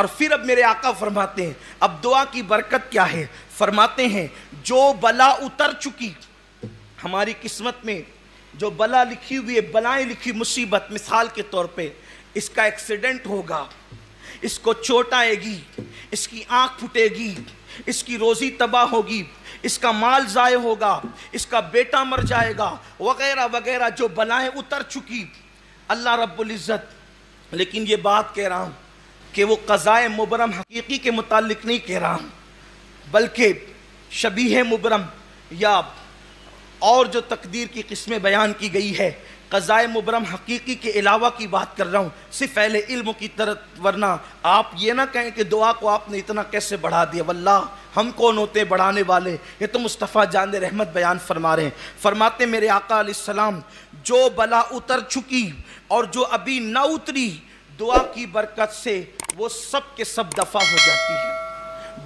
اور پھر اب میرے آقا فرماتے ہیں اب دعا کی برکت کیا ہے، فرماتے ہیں جو بلا اتر چکی ہماری قسمت میں، جو بلا لکھی ہوئی ہے، بلائیں لکھی، مصیبت، مثال کے طور پہ اس کا ایکسیڈنٹ ہوگا، اس کو چوٹ آئے گی، اس کی آنکھ پھٹے گی، اس کی روزی تباہ ہوگی، اس کا مال ضائع ہوگا، اس کا بیٹا مر جائے گا، وغیرہ وغیرہ جو بلائیں اتر چکی اللہ رب العزت، لیکن یہ بات کہہ رہا ہوں کہ وہ قضائے مبرم حقیقی کے متعلق نہیں کہہ رہا ہوں، بلکہ شبیہ مبرم یا اور جو تقدیر کی قسمیں بیان کی گئی ہے، قضائے مبرم حقیقی کے علاوہ کی بات کر رہا ہوں، صرف اہل علم کی طرف، ورنہ آپ یہ نہ کہیں کہ دعا کو آپ نے اتنا کیسے بڑھا دیا، واللہ ہم کون ہوتے ہیں بڑھانے والے، یہ تو مصطفیٰ جان رحمت بیان فرما رہے ہیں۔ فرماتے میرے آقا علیہ السلام جو بلا اتر چکی اور جو ابھی نہ اتری، دعا کی برکت سے وہ سب کے سب دفع ہو جاتی ہے۔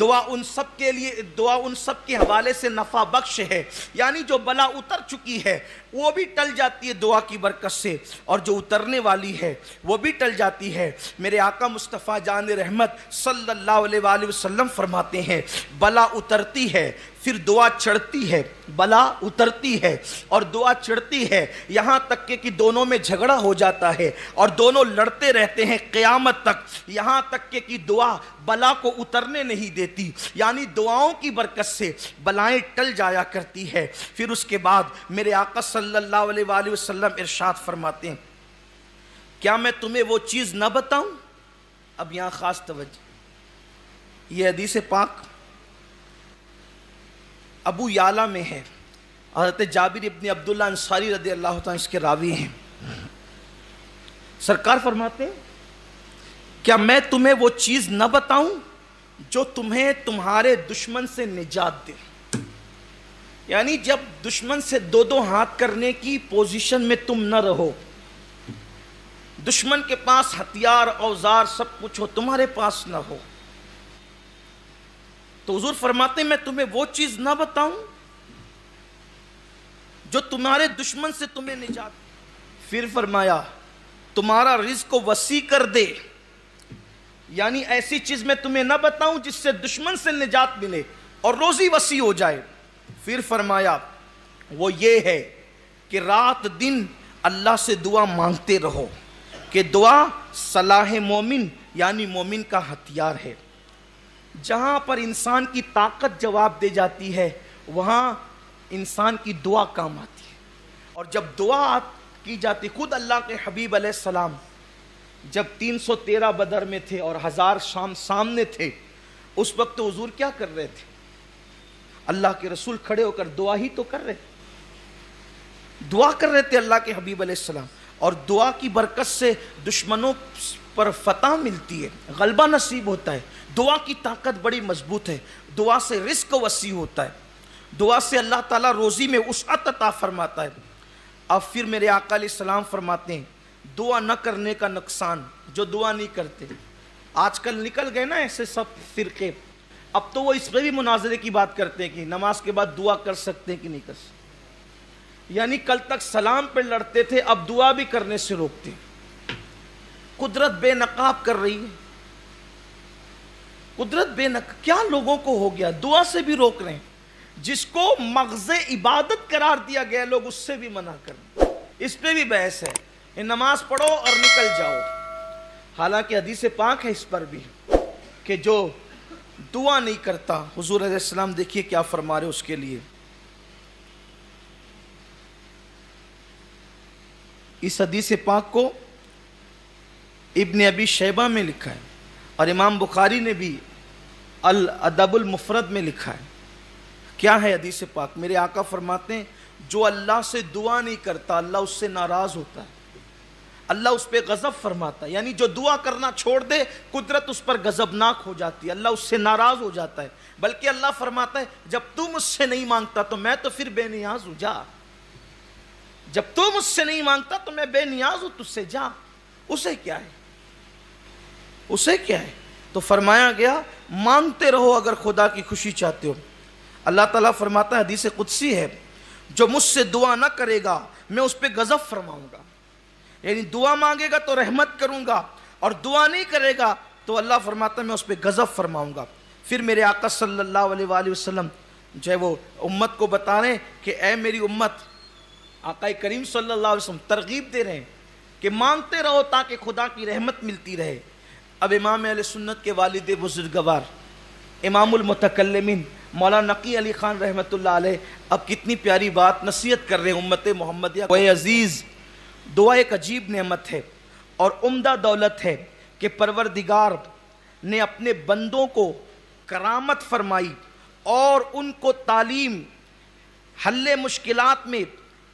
دعا ان سب کے لیے، دعا ان سب کے حوالے سے نفع بخش ہے، یعنی جو بلا اتر چکی ہے وہ بھی ٹل جاتی ہے دعا کی برکت سے، اور جو اترنے والی ہے وہ بھی ٹل جاتی ہے۔ میرے آقا مصطفیٰ جان رحمت صلی اللہ علیہ وآلہ وسلم فرماتے ہیں بلا اترتی ہے پھر دعا چڑھتی ہے، بلا اترتی ہے اور دعا چڑھتی ہے، یہاں تک کہ دونوں میں جھگڑا ہو جاتا ہے اور دونوں لڑتے رہتے ہیں قیامت تک، یہاں تک کہ دعا بلا کو اترنے نہیں دیتی، یعنی دعاؤں کی برکت سے بلائیں ٹل جایا کرتی ہے۔ پھر اس کے بعد میرے آقا صلی اللہ علیہ وآلہ وسلم ارشاد فرماتے ہیں کیا میں تمہیں وہ چیز نہ بتاؤں؟ اب یہاں خاص توجہ، یہ حدیث پاک ابو یعلا میں ہے، حضرت جابر ابن عبداللہ انصاری رضی اللہ تعالیٰ اس کے راوی ہیں۔ سرکار فرماتے ہیں کیا میں تمہیں وہ چیز نہ بتاؤں جو تمہیں تمہارے دشمن سے نجات دے؟ یعنی جب دشمن سے دو دو ہاتھ کرنے کی پوزیشن میں تم نہ رہو، دشمن کے پاس ہتھیار اوزار سب کچھ ہو، تمہارے پاس نہ ہو، تو حضور فرماتے ہیں میں تمہیں وہ چیز نہ بتاؤں جو تمہارے دشمن سے تمہیں نجات دے؟ پھر فرمایا تمہارا رزق کو وسیع کر دے، یعنی ایسی چیز میں تمہیں نہ بتاؤں جس سے دشمن سے نجات ملے اور روزی وسیع ہو جائے۔ پھر فرمایا وہ یہ ہے کہ رات دن اللہ سے دعا مانگتے رہو، کہ دعا صلاح مومن یعنی مومن کا ہتھیار ہے۔ جہاں پر انسان کی طاقت جواب دے جاتی ہے وہاں انسان کی دعا کام آتی ہے، اور جب دعا کی جاتی، خود اللہ کے حبیب علیہ السلام جب 313 بدر میں تھے اور 1000 شام سامنے تھے، اس وقت حضور کیا کر رہے تھے؟ اللہ کے رسول کھڑے ہو کر دعا ہی تو کر رہے تھے، دعا کر رہے تھے اللہ کے حبیب علیہ السلام، اور دعا کی برکت سے دشمنوں پر فتح ملتی ہے، غلبہ نصیب ہوتا ہے، دعا کی طاقت بڑی مضبوط ہے، دعا سے رزق وسیع ہوتا ہے، دعا سے اللہ تعالیٰ روزی میں وسعت عطا فرماتا ہے۔ اب پھر میرے آقا علیہ السلام فرماتے ہیں دعا نہ کرنے کا نقصان، جو دعا نہیں کرتے، آج کل نکل گئے نا ایسے سب فرقے، اب تو وہ اس پہ بھی مناظرے کی بات کرتے ہیں کہ نماز کے بعد دعا کر سکتے ہیں کہ نہیں کر سکتے، یعنی کل تک سلام پہ لڑتے تھے اب دعا بھی کرنے سے روکتے ہیں۔ قدرت بے نقاب کر رہی ہے، قدرت بے نقاب، کیا لوگوں کو ہو گیا، دعا سے بھی روک رہے ہیں، جس کو مغز عبادت قرار دیا گیا لوگ اس سے بھی منع کر رہے ہیں، اس پہ بھی بحث ہے، یہ نماز پڑھو اور نکل جاؤ، حالانکہ حدیث پاک ہے اس پر بھی کہ جو دعا نہیں کرتا، حضور علیہ السلام دیکھیے کیا فرما رہے اس کے لیے۔ اس حدیث پاک کو ابن ابی شیبہ میں لکھا ہے اور امام بخاری نے بھی الادب المفرد میں لکھا ہے۔ کیا ہے حدیث پاک؟ میرے آقا فرماتے ہیں جو اللہ سے دعا نہیں کرتا اللہ اس سے ناراض ہوتا ہے، اللہ اس پہ غضب فرماتا ہے، یعنی جو دعا کرنا چھوڑ دے قدرت اس پر غضبناک ہو جاتی ہے، اللہ اس سے ناراض ہو جاتا ہے، بلکہ اللہ فرماتا ہے جب تو مجھ سے نہیں مانگتا تو میں تو پھر بے نیاز ہوں، جا، جب تو مجھ سے نہیں مانگتا تو میں بے نیاز ہوں تجھ سے، جا، اسے کیا ہے، اسے کیا ہے؟ تو فرمایا گیا مانگتے رہو اگر خدا کی خوشی چاہتے ہو۔ اللہ تعالیٰ فرماتا ہے حدیث قدسی ہے جو مجھ سے دعا نہ کرے گا میں اس پہ غضب فرماؤں گا، یعنی دعا مانگے گا تو رحمت کروں گا اور دعا نہیں کرے گا تو اللہ فرماتا ہے میں اس پہ غضب فرماؤں گا۔ پھر میرے آقا صلی اللہ علیہ وآلہ وسلم جو ہے وہ امت کو بتا رہے ہیں کہ اے میری امت، آقا کریم صلی اللہ علیہ وسلم ترغیب دے رہے ہیں کہ مانگتے رہو تاکہ خدا کی رحمت ملتی رہے۔ اب امام اہل سنت کے والد بزرگوار امام المتکلمین مولانا نقی علی خان رحمۃ اللہ علیہ اب کتنی پیاری بات نصیحت کر رہے ہیں امت محمدیہ کو۔ اے عزیز، دعا ایک عجیب نعمت ہے اور عمدہ دولت ہے کہ پروردگار نے اپنے بندوں کو کرامت فرمائی اور ان کو تعلیم، حل مشکلات میں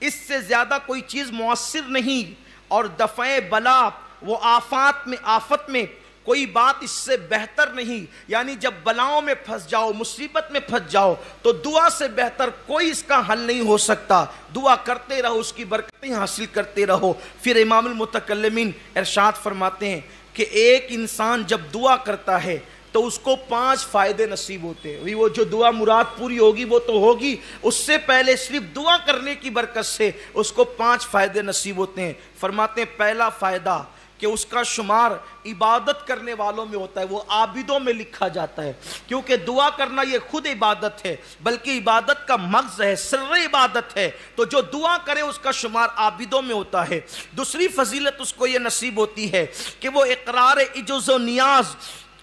اس سے زیادہ کوئی چیز مؤثر نہیں، اور دفع بلا و آفت میں کوئی بات اس سے بہتر نہیں۔ یعنی جب بلاؤں میں پھنس جاؤ، مصیبت میں پھنس جاؤ تو دعا سے بہتر کوئی اس کا حل نہیں ہو سکتا۔ دعا کرتے رہو، اس کی برکتیں حاصل کرتے رہو۔ پھر امام المتکلمین ارشاد فرماتے ہیں کہ ایک انسان جب دعا کرتا ہے تو اس کو 5 فائدے نصیب ہوتے ہیں۔ وہ جو دعا مراد پوری ہوگی وہ تو ہوگی، اس سے پہلے صرف دعا کرنے کی برکت سے اس کو 5 فائدے نصیب ہوتے ہیں۔ فرماتے ہیں پہلا فائدہ کہ اس کا شمار عبادت کرنے والوں میں ہوتا ہے، وہ عابدوں میں لکھا جاتا ہے، کیونکہ دعا کرنا یہ خود عبادت ہے، بلکہ عبادت کا مغز ہے، سر عبادت ہے، تو جو دعا کرے اس کا شمار عابدوں میں ہوتا ہے۔ دوسری فضیلت اس کو یہ نصیب ہوتی ہے کہ وہ اقرار عجز و نیاز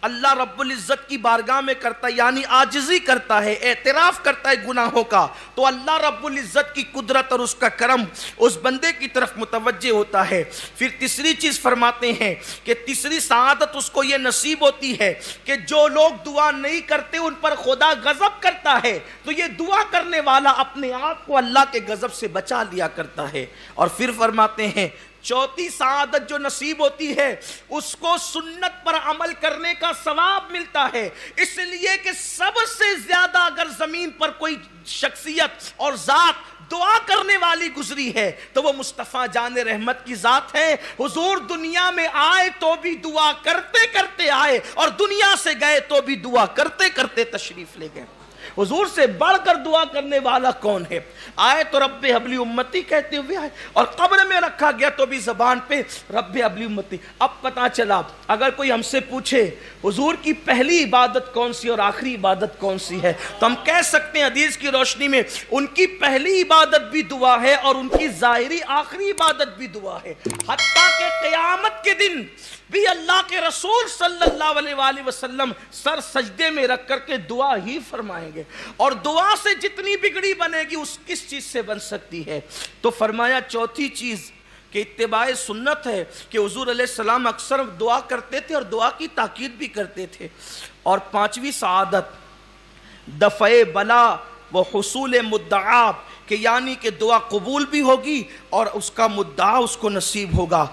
اللہ رب العزت کی بارگاہ میں کرتا ہے، یعنی عاجزی کرتا ہے، اعتراف کرتا ہے گناہوں کا، تو اللہ رب العزت کی قدرت اور اس کا کرم اس بندے کی طرف متوجہ ہوتا ہے۔ پھر تیسری چیز فرماتے ہیں کہ تیسری سعادت اس کو یہ نصیب ہوتی ہے کہ جو لوگ دعا نہیں کرتے ان پر خدا غضب کرتا ہے، تو یہ دعا کرنے والا اپنے آپ کو اللہ کے غضب سے بچا لیا کرتا ہے۔ اور پھر فرماتے ہیں چوتھی سعادت جو نصیب ہوتی ہے اس کو سنت پر عمل کرنے کا ثواب ملتا ہے، اس لیے کہ سب سے زیادہ اگر زمین پر کوئی شخصیت اور ذات دعا کرنے والی گزری ہے تو وہ مصطفیٰ جان رحمت کی ذات ہے۔ حضور دنیا میں آئے تو بھی دعا کرتے کرتے آئے، اور دنیا سے گئے تو بھی دعا کرتے کرتے تشریف لے گئے۔ حضور سے بڑھ کر دعا کرنے والا کون ہے؟ آئے تو رب حبلی امتی کہتے ہوئے آئے، اور قبر میں رکھا گیا تو بھی زبان پہ رب حبلی امتی۔ اب پتا چلا اگر کوئی ہم سے پوچھے حضور کی پہلی عبادت کون سی اور آخری عبادت کون سی ہے، تو ہم کہہ سکتے ہیں حدیث کی روشنی میں ان کی پہلی عبادت بھی دعا ہے اور ان کی ظاہری آخری عبادت بھی دعا ہے، حتیٰ کہ قیامت کے دن بھی اللہ کے رسول صلی اللہ علیہ وآلہ وسلم سر سجدے میں رکھ کر کے دعا ہی فرمائیں گے، اور دعا سے جتنی بگڑی بنے گی اس کس چیز سے بن سکتی ہے؟ تو فرمایا چوتھی چیز کہ اتباع سنت ہے کہ حضور علیہ السلام اکثر دعا کرتے تھے اور دعا کی تاکید بھی کرتے تھے۔ اور پانچویں سعادت دفع بلا و حصول مدعا، کہ یعنی کہ دعا قبول بھی ہوگی اور اس کا مدعا اس کو نصیب ہوگا۔